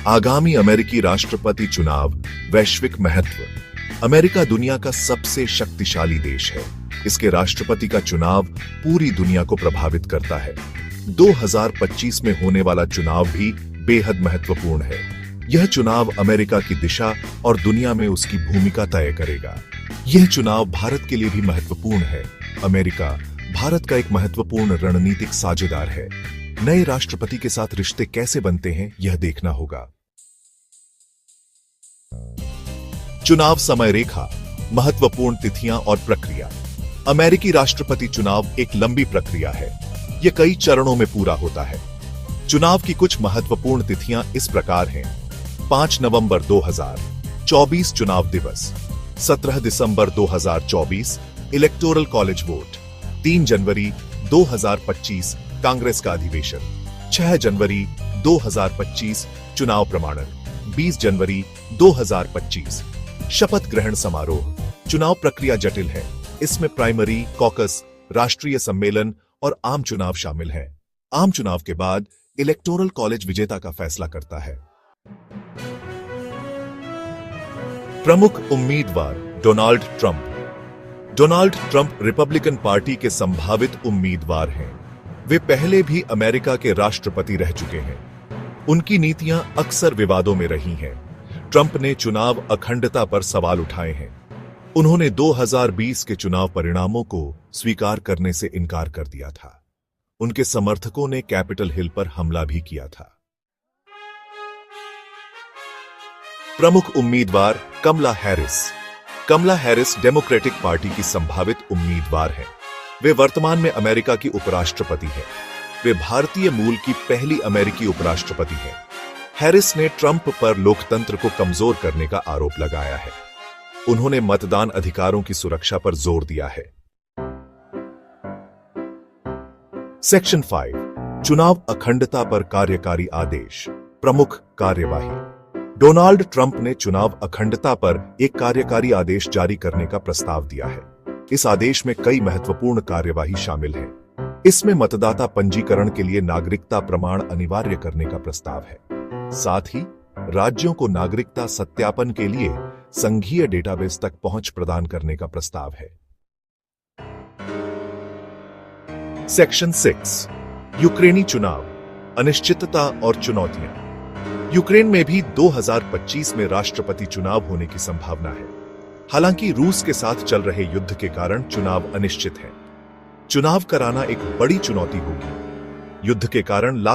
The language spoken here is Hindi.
आगामी अमेरिकी राष्ट्रपति चुनाव वैश्विक महत्व। अमेरिका दुनिया का सबसे शक्तिशाली देश है। इसके राष्ट्रपति का चुनाव पूरी दुनिया को प्रभावित करता है। 2025 में होने वाला चुनाव भी बेहद महत्वपूर्ण है। यह चुनाव अमेरिका की दिशा और दुनिया में उसकी भूमिका तय करेगा। यह चुनाव भारत के लिए भी महत्वपूर्ण है। अमेरिका भारत का एक महत्वपूर्ण रणनीतिक साझेदार है। नए राष्ट्रपति के साथ रिश्ते कैसे बनते हैं, यह देखना होगा। चुनाव समय रेखा, महत्वपूर्ण तिथियां और प्रक्रिया। अमेरिकी राष्ट्रपति चुनाव एक लंबी प्रक्रिया है। यह कई चरणों में पूरा होता है। चुनाव की कुछ महत्वपूर्ण तिथियां इस प्रकार हैं। 5 नवंबर 2024 चुनाव दिवस, 17 दिसंबर 2024 इलेक्टोरल कॉलेज वोट, 3 जनवरी 2025 कांग्रेस का अधिवेशन, 6 जनवरी 2025 चुनाव प्रमाणन, 20 जनवरी 2025 शपथ ग्रहण समारोह। चुनाव प्रक्रिया जटिल है। इसमें प्राइमरी, कॉकस, राष्ट्रीय सम्मेलन और आम चुनाव शामिल हैं। आम चुनाव के बाद इलेक्टोरल कॉलेज विजेता का फैसला करता है। प्रमुख उम्मीदवार Donald Trump. Donald Trump Republican party के संभावित उम्मीदवार हैं। वे पहले भी अमेरिका के राष्ट्रपति रह चुके हैं। उनकी नीतियां अक्सर विवादों में रही हैं। ट्रंप ने चुनाव अखंडता पर सवाल उठाए हैं। उन्होंने 2020 के चुनाव परिणामों को स्वीकार करने से इनकार कर दिया था। उनके समर्थकों ने कैपिटल हिल पर हमला भी किया था। प्रमुख उम्मीदवार कमला हैरिस। कमला हैरिस डेमोक्रेटिक पार्टी की संभावित उम्मीदवार हैं। वे वर्तमान में अमेरिका की उपराष्ट्रपति हैं। वे भारतीय मूल की पहली अमेरिकी उपराष्ट्रपति हैं। हैरिस ने ट्रंप पर लोकतंत्र को कमजोर करने का आरोप लगाया है। उन्होंने मतदान अधिकारों की सुरक्षा पर जोर दिया है। सेक्शन 5 चुनाव अखंडता पर कार्यकारी आदेश, प्रमुख कार्यवाही। डोनाल्ड ट्रंप ने चुनाव अखंडता पर एक कार्यकारी आदेश जारी करने का प्रस्ताव दिया है। इस आदेश में कई महत्वपूर्ण कार्यवाही शामिल है। इसमें मतदाता पंजीकरण के लिए नागरिकता प्रमाण अनिवार्य करने का प्रस्ताव है। साथ ही राज्यों को नागरिकता सत्यापन के लिए संघीय डेटाबेस तक पहुंच प्रदान करने का प्रस्ताव है। सेक्शन 6 यूक्रेनी चुनाव, अनिश्चितता और चुनौतियां। यूक्रेन में भी 2025 में राष्ट्रपति चुनाव होने की संभावना है। हालांकि रूस के साथ चल रहे युद्ध के कारण चुनाव अनिश्चित है। चुनाव कराना एक बड़ी चुनौती होगी। युद्ध के कारण